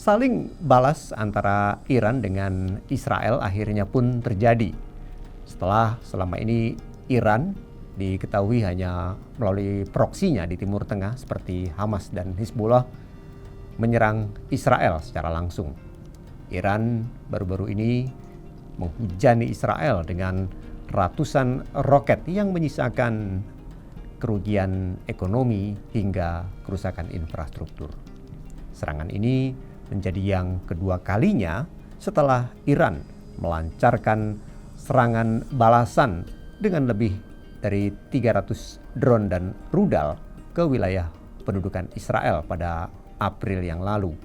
Saling balas antara Iran dengan Israel akhirnya pun terjadi. Setelah selama ini Iran diketahui hanya melalui proksinya di Timur Tengah seperti Hamas dan Hizbullah menyerang Israel secara langsung. Iran baru-baru ini menghujani Israel dengan ratusan roket yang menyisakan kerugian ekonomi hingga kerusakan infrastruktur. Serangan ini menjadi yang kedua kalinya setelah Iran melancarkan serangan balasan dengan lebih dari 300 drone dan rudal ke wilayah pendudukan Israel pada April yang lalu.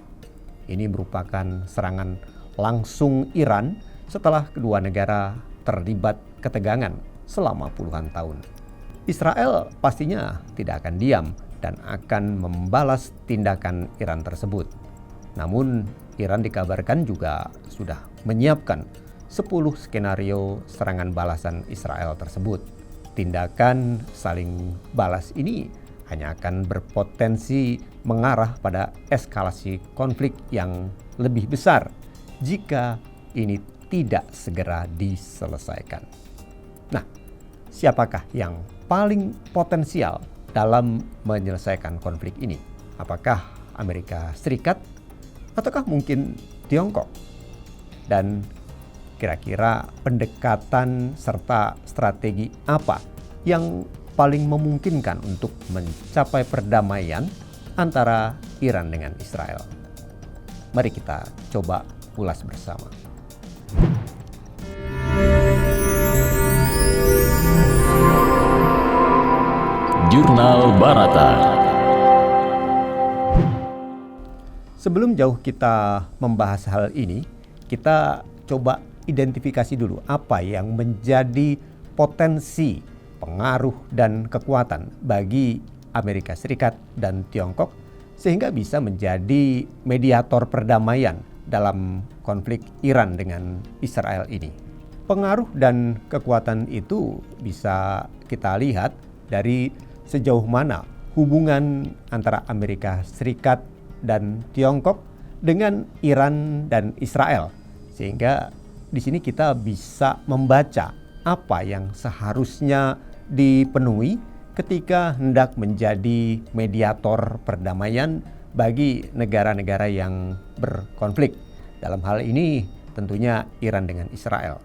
Ini merupakan serangan langsung Iran setelah kedua negara terlibat ketegangan selama puluhan tahun. Israel pastinya tidak akan diam dan akan membalas tindakan Iran tersebut. Namun Iran dikabarkan juga sudah menyiapkan 10 skenario serangan balasan Israel tersebut. Tindakan saling balas ini hanya akan berpotensi mengarah pada eskalasi konflik yang lebih besar jika ini tidak segera diselesaikan. Nah, siapakah yang paling potensial dalam menyelesaikan konflik ini? Apakah Amerika Serikat ataukah mungkin Tiongkok? Dan kira-kira pendekatan serta strategi apa yang paling memungkinkan untuk mencapai perdamaian antara Iran dengan Israel? Mari kita coba ulas bersama. Jurnal Barata. Sebelum jauh kita membahas hal ini, kita coba identifikasi dulu apa yang menjadi potensi, pengaruh, dan kekuatan bagi Amerika Serikat dan Tiongkok sehingga bisa menjadi mediator perdamaian dalam konflik Iran dengan Israel ini. Pengaruh dan kekuatan itu bisa kita lihat dari sejauh mana hubungan antara Amerika Serikat dan Tiongkok dengan Iran dan Israel, sehingga di sini kita bisa membaca apa yang seharusnya dipenuhi ketika hendak menjadi mediator perdamaian bagi negara-negara yang berkonflik. Dalam hal ini tentunya Iran dengan Israel.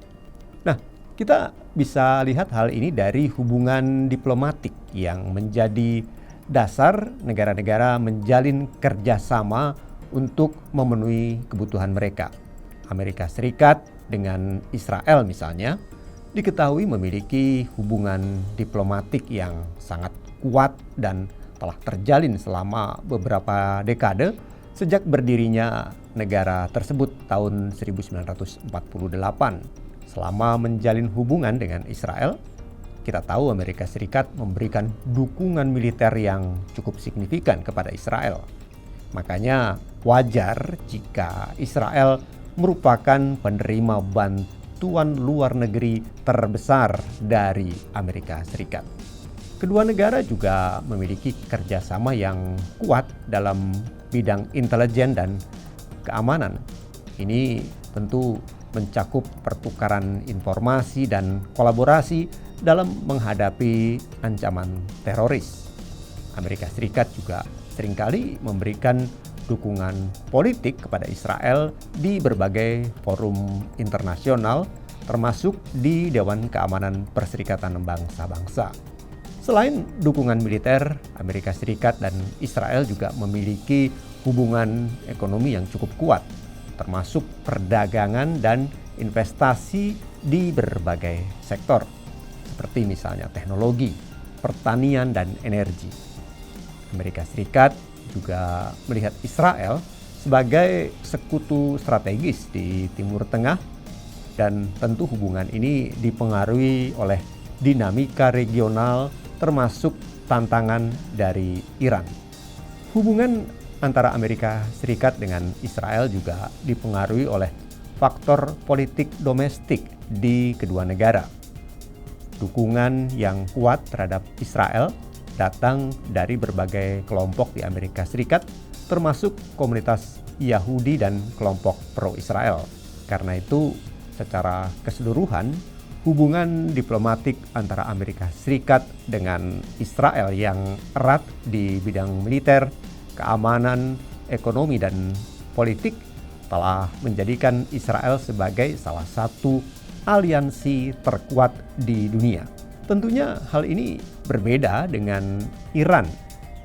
Nah, kita bisa lihat hal ini dari hubungan diplomatik yang menjadi dasar negara-negara menjalin kerjasama untuk memenuhi kebutuhan mereka. Amerika Serikat dengan Israel misalnya diketahui memiliki hubungan diplomatik yang sangat kuat dan telah terjalin selama beberapa dekade sejak berdirinya negara tersebut tahun 1948. Selama menjalin hubungan dengan Israel, kita tahu Amerika Serikat memberikan dukungan militer yang cukup signifikan kepada Israel. Makanya wajar jika Israel merupakan penerima bantuan luar negeri terbesar dari Amerika Serikat. Kedua negara juga memiliki kerjasama yang kuat dalam bidang intelijen dan keamanan. Ini tentu mencakup pertukaran informasi dan kolaborasi dalam menghadapi ancaman teroris. Amerika Serikat juga seringkali memberikan dukungan politik kepada Israel di berbagai forum internasional, termasuk di Dewan Keamanan Perserikatan Bangsa-Bangsa. Selain dukungan militer, Amerika Serikat dan Israel juga memiliki hubungan ekonomi yang cukup kuat, termasuk perdagangan dan investasi di berbagai sektor, seperti misalnya teknologi, pertanian, dan energi. Amerika Serikat juga melihat Israel sebagai sekutu strategis di Timur Tengah, dan tentu hubungan ini dipengaruhi oleh dinamika regional termasuk tantangan dari Iran. Hubungan antara Amerika Serikat dengan Israel juga dipengaruhi oleh faktor politik domestik di kedua negara. Dukungan yang kuat terhadap Israel datang dari berbagai kelompok di Amerika Serikat, termasuk komunitas Yahudi dan kelompok pro-Israel. Karena itu, secara keseluruhan, hubungan diplomatik antara Amerika Serikat dengan Israel yang erat di bidang militer, keamanan, ekonomi, dan politik telah menjadikan Israel sebagai salah satu aliansi terkuat di dunia. Tentunya hal ini berbeda dengan Iran,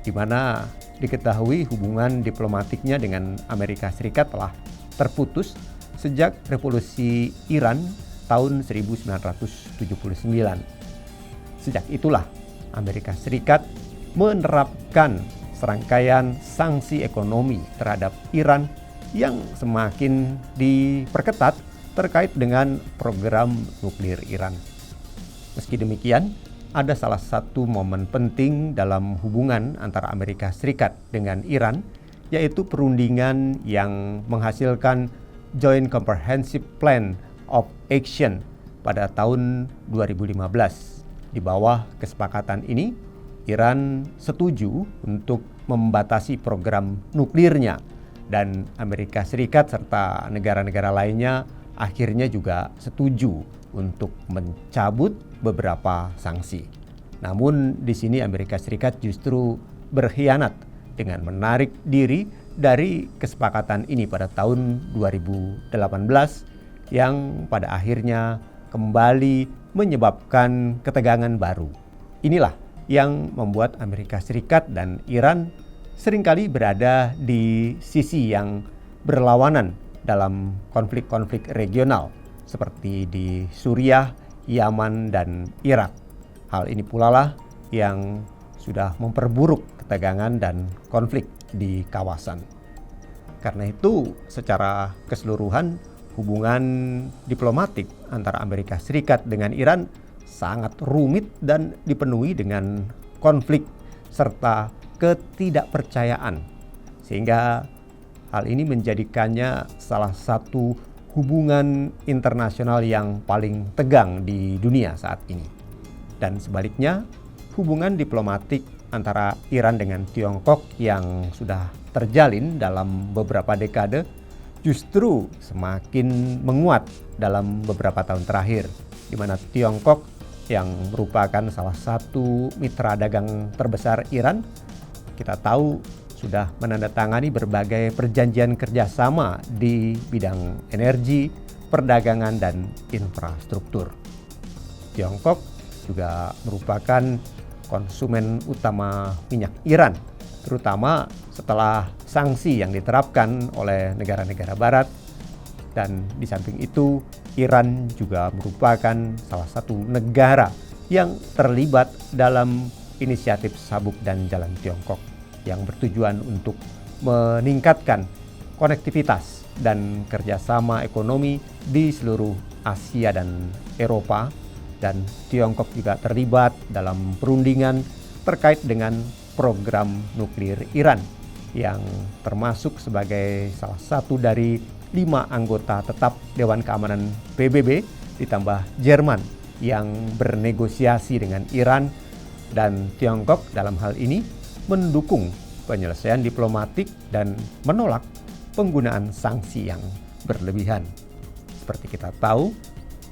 di mana diketahui hubungan diplomatiknya dengan Amerika Serikat telah terputus sejak revolusi Iran tahun 1979. Sejak itulah Amerika Serikat menerapkan serangkaian sanksi ekonomi terhadap Iran yang semakin diperketat terkait dengan program nuklir Iran. Meski demikian, ada salah satu momen penting dalam hubungan antara Amerika Serikat dengan Iran, yaitu perundingan yang menghasilkan Joint Comprehensive Plan of Action pada tahun 2015. Di bawah kesepakatan ini, Iran setuju untuk membatasi program nuklirnya, dan Amerika Serikat serta negara-negara lainnya akhirnya juga setuju untuk mencabut beberapa sanksi. Namun di sini Amerika Serikat justru berkhianat dengan menarik diri dari kesepakatan ini pada tahun 2018 yang pada akhirnya kembali menyebabkan ketegangan baru. Inilah yang membuat Amerika Serikat dan Iran seringkali berada di sisi yang berlawanan dalam konflik-konflik regional seperti di Suriah, Yaman, dan Irak. Hal ini pula lah yang sudah memperburuk ketegangan dan konflik di kawasan. Karena itu, secara keseluruhan hubungan diplomatik antara Amerika Serikat dengan Iran sangat rumit dan dipenuhi dengan konflik serta ketidakpercayaan, sehingga hal ini menjadikannya salah satu hubungan internasional yang paling tegang di dunia saat ini. Dan sebaliknya, hubungan diplomatik antara Iran dengan Tiongkok yang sudah terjalin dalam beberapa dekade justru semakin menguat dalam beberapa tahun terakhir, di mana Tiongkok yang merupakan salah satu mitra dagang terbesar Iran, kita tahu sudah menandatangani berbagai perjanjian kerjasama di bidang energi, perdagangan, dan infrastruktur. Tiongkok juga merupakan konsumen utama minyak Iran, terutama setelah sanksi yang diterapkan oleh negara-negara barat. Dan di samping itu, Iran juga merupakan salah satu negara yang terlibat dalam inisiatif Sabuk dan Jalan Tiongkok yang bertujuan untuk meningkatkan konektivitas dan kerjasama ekonomi di seluruh Asia dan Eropa. Dan Tiongkok juga terlibat dalam perundingan terkait dengan program nuklir Iran yang termasuk sebagai salah satu dari 5 anggota tetap Dewan Keamanan PBB ditambah Jerman yang bernegosiasi dengan Iran. Dan Tiongkok dalam hal ini mendukung penyelesaian diplomatik dan menolak penggunaan sanksi yang berlebihan. Seperti kita tahu,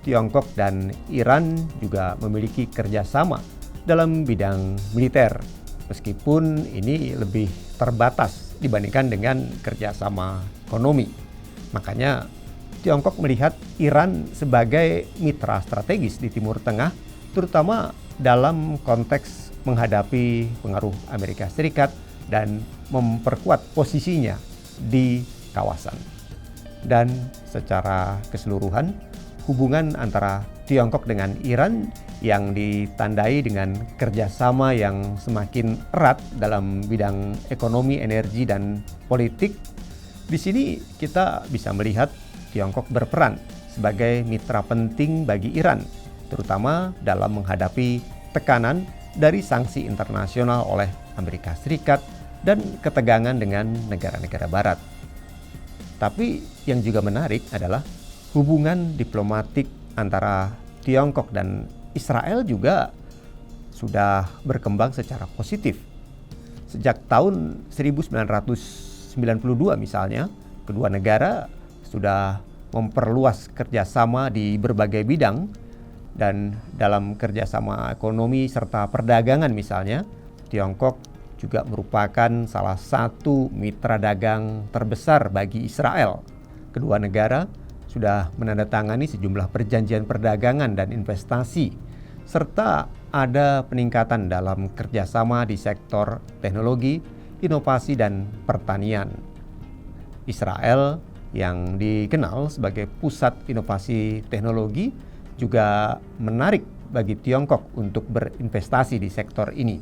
Tiongkok dan Iran juga memiliki kerjasama dalam bidang militer, meskipun ini lebih terbatas dibandingkan dengan kerjasama ekonomi. Makanya Tiongkok melihat Iran sebagai mitra strategis di Timur Tengah, terutama dalam konteks menghadapi pengaruh Amerika Serikat dan memperkuat posisinya di kawasan. Dan secara keseluruhan, hubungan antara Tiongkok dengan Iran yang ditandai dengan kerjasama yang semakin erat dalam bidang ekonomi, energi, dan politik. Di sini kita bisa melihat Tiongkok berperan sebagai mitra penting bagi Iran, terutama dalam menghadapi tekanan dari sanksi internasional oleh Amerika Serikat dan ketegangan dengan negara-negara barat. Tapi yang juga menarik adalah hubungan diplomatik antara Tiongkok dan Israel juga sudah berkembang secara positif. Sejak tahun 1992 misalnya, Kedua negara sudah memperluas kerjasama di berbagai bidang, dan dalam kerjasama ekonomi serta perdagangan misalnya, Tiongkok juga merupakan salah satu mitra dagang terbesar bagi Israel. Kedua negara sudah menandatangani sejumlah perjanjian perdagangan dan investasi, serta ada peningkatan dalam kerjasama di sektor teknologi, inovasi, dan pertanian. Israel yang dikenal sebagai pusat inovasi teknologi juga menarik bagi Tiongkok untuk berinvestasi di sektor ini.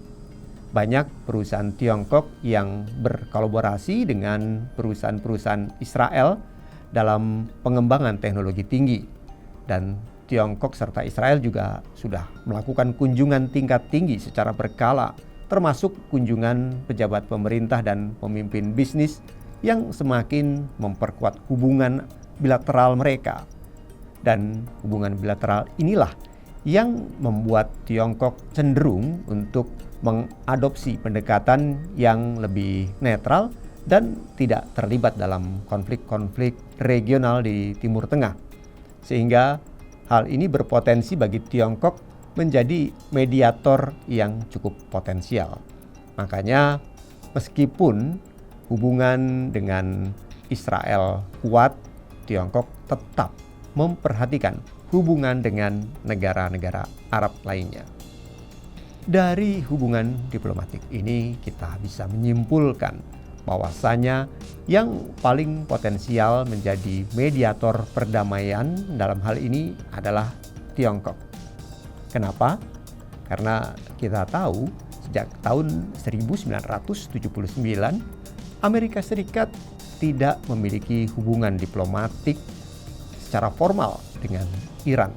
Banyak perusahaan Tiongkok yang berkolaborasi dengan perusahaan-perusahaan Israel dalam pengembangan teknologi tinggi, dan Tiongkok serta Israel juga sudah melakukan kunjungan tingkat tinggi secara berkala, termasuk kunjungan pejabat pemerintah dan pemimpin bisnis yang semakin memperkuat hubungan bilateral mereka. Dan hubungan bilateral inilah yang membuat Tiongkok cenderung untuk mengadopsi pendekatan yang lebih netral dan tidak terlibat dalam konflik-konflik regional di Timur Tengah. Sehingga hal ini berpotensi bagi Tiongkok menjadi mediator yang cukup potensial. Makanya meskipun hubungan dengan Israel kuat, Tiongkok tetap memperhatikan hubungan dengan negara-negara Arab lainnya. Dari hubungan diplomatik ini kita bisa menyimpulkan bahwasanya yang paling potensial menjadi mediator perdamaian dalam hal ini adalah Tiongkok. Kenapa? Karena kita tahu sejak tahun 1979 Amerika Serikat tidak memiliki hubungan diplomatik secara formal dengan Iran.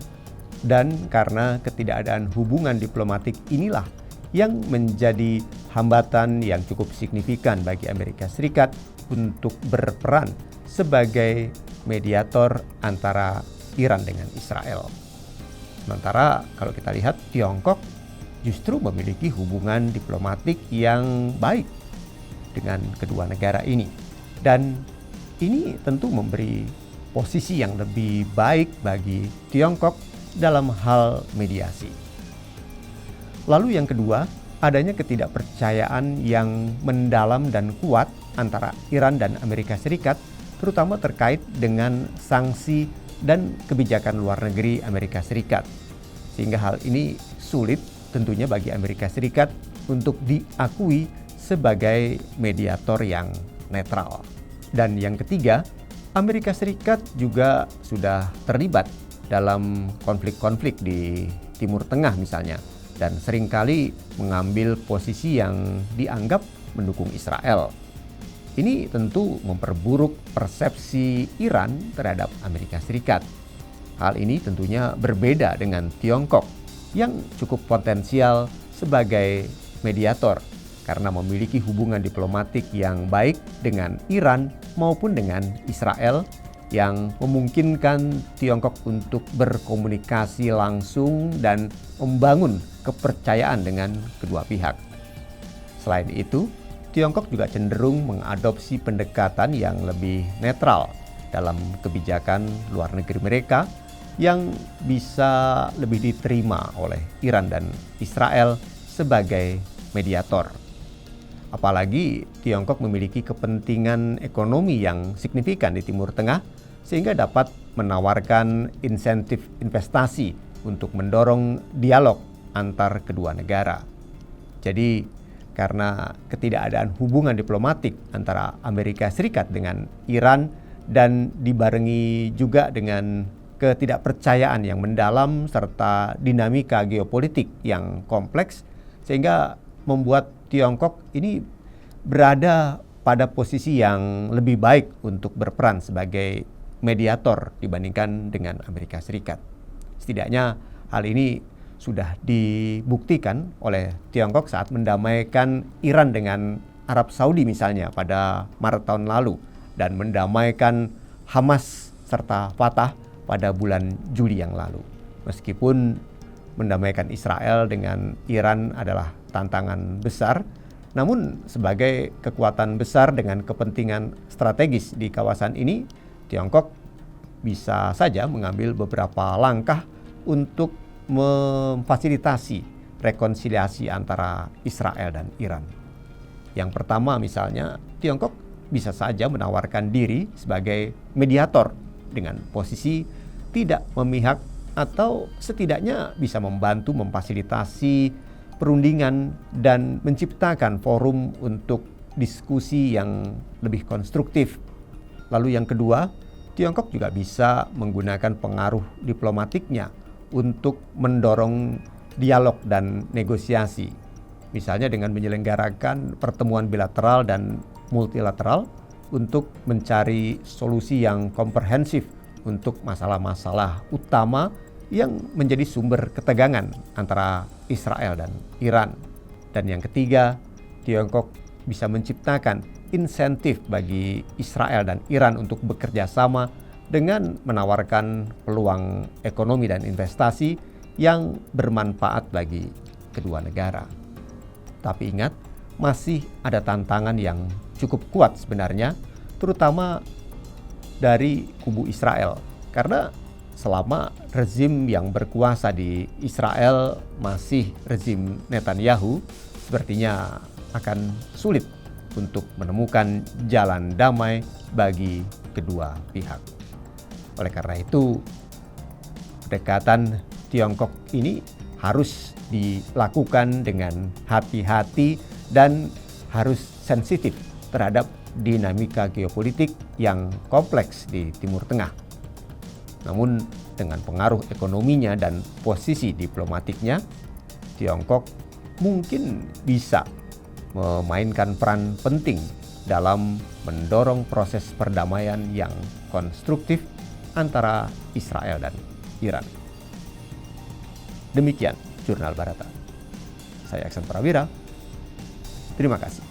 Dan karena ketidakadaan hubungan diplomatik inilah yang menjadi hambatan yang cukup signifikan bagi Amerika Serikat untuk berperan sebagai mediator antara Iran dengan Israel. Sementara kalau kita lihat, Tiongkok justru memiliki hubungan diplomatik yang baik dengan kedua negara ini. Dan ini tentu memberi posisi yang lebih baik bagi Tiongkok dalam hal mediasi. Lalu yang kedua, adanya ketidakpercayaan yang mendalam dan kuat antara Iran dan Amerika Serikat, terutama terkait dengan sanksi dan kebijakan luar negeri Amerika Serikat. Sehingga hal ini sulit tentunya bagi Amerika Serikat untuk diakui sebagai mediator yang netral. Dan yang ketiga, Amerika Serikat juga sudah terlibat dalam konflik-konflik di Timur Tengah misalnya, dan seringkali mengambil posisi yang dianggap mendukung Israel. Ini tentu memperburuk persepsi Iran terhadap Amerika Serikat. Hal ini tentunya berbeda dengan Tiongkok yang cukup potensial sebagai mediator karena memiliki hubungan diplomatik yang baik dengan Iran maupun dengan Israel yang memungkinkan Tiongkok untuk berkomunikasi langsung dan membangun kepercayaan dengan kedua pihak. Selain itu, Tiongkok juga cenderung mengadopsi pendekatan yang lebih netral dalam kebijakan luar negeri mereka yang bisa lebih diterima oleh Iran dan Israel sebagai mediator. Apalagi Tiongkok memiliki kepentingan ekonomi yang signifikan di Timur Tengah sehingga dapat menawarkan insentif investasi untuk mendorong dialog antar kedua negara. Jadi karena ketidakadaan hubungan diplomatik antara Amerika Serikat dengan Iran dan dibarengi juga dengan ketidakpercayaan yang mendalam serta dinamika geopolitik yang kompleks, sehingga membuat Tiongkok ini berada pada posisi yang lebih baik untuk berperan sebagai mediator dibandingkan dengan Amerika Serikat. Setidaknya hal ini sudah dibuktikan oleh Tiongkok saat mendamaikan Iran dengan Arab Saudi misalnya pada Maret tahun lalu dan mendamaikan Hamas serta Fatah pada bulan Juli yang lalu. Meskipun mendamaikan Israel dengan Iran adalah tantangan besar, Namun sebagai kekuatan besar dengan kepentingan strategis di kawasan ini, Tiongkok bisa saja mengambil beberapa langkah untuk memfasilitasi rekonsiliasi antara Israel dan Iran. Yang pertama misalnya, Tiongkok bisa saja menawarkan diri sebagai mediator dengan posisi tidak memihak atau setidaknya bisa membantu memfasilitasi perundingan dan menciptakan forum untuk diskusi yang lebih konstruktif. Lalu yang kedua, Tiongkok juga bisa menggunakan pengaruh diplomatiknya untuk mendorong dialog dan negosiasi. Misalnya dengan menyelenggarakan pertemuan bilateral dan multilateral untuk mencari solusi yang komprehensif untuk masalah-masalah utama yang menjadi sumber ketegangan antara Israel dan Iran. Dan yang ketiga, Tiongkok bisa menciptakan insentif bagi Israel dan Iran untuk bekerja sama dengan menawarkan peluang ekonomi dan investasi yang bermanfaat bagi kedua negara. Tapi ingat, masih ada tantangan yang cukup kuat sebenarnya, terutama dari kubu Israel. Karena selama rezim yang berkuasa di Israel masih rezim Netanyahu, sepertinya akan sulit untuk menemukan jalan damai bagi kedua pihak. Oleh karena itu, pendekatan Tiongkok ini harus dilakukan dengan hati-hati dan harus sensitif terhadap dinamika geopolitik yang kompleks di Timur Tengah. Namun dengan pengaruh ekonominya dan posisi diplomatiknya, Tiongkok mungkin bisa memainkan peran penting dalam mendorong proses perdamaian yang konstruktif antara Israel dan Iran. Demikian Jurnal Barata. Saya Aksan Prawira. Terima kasih.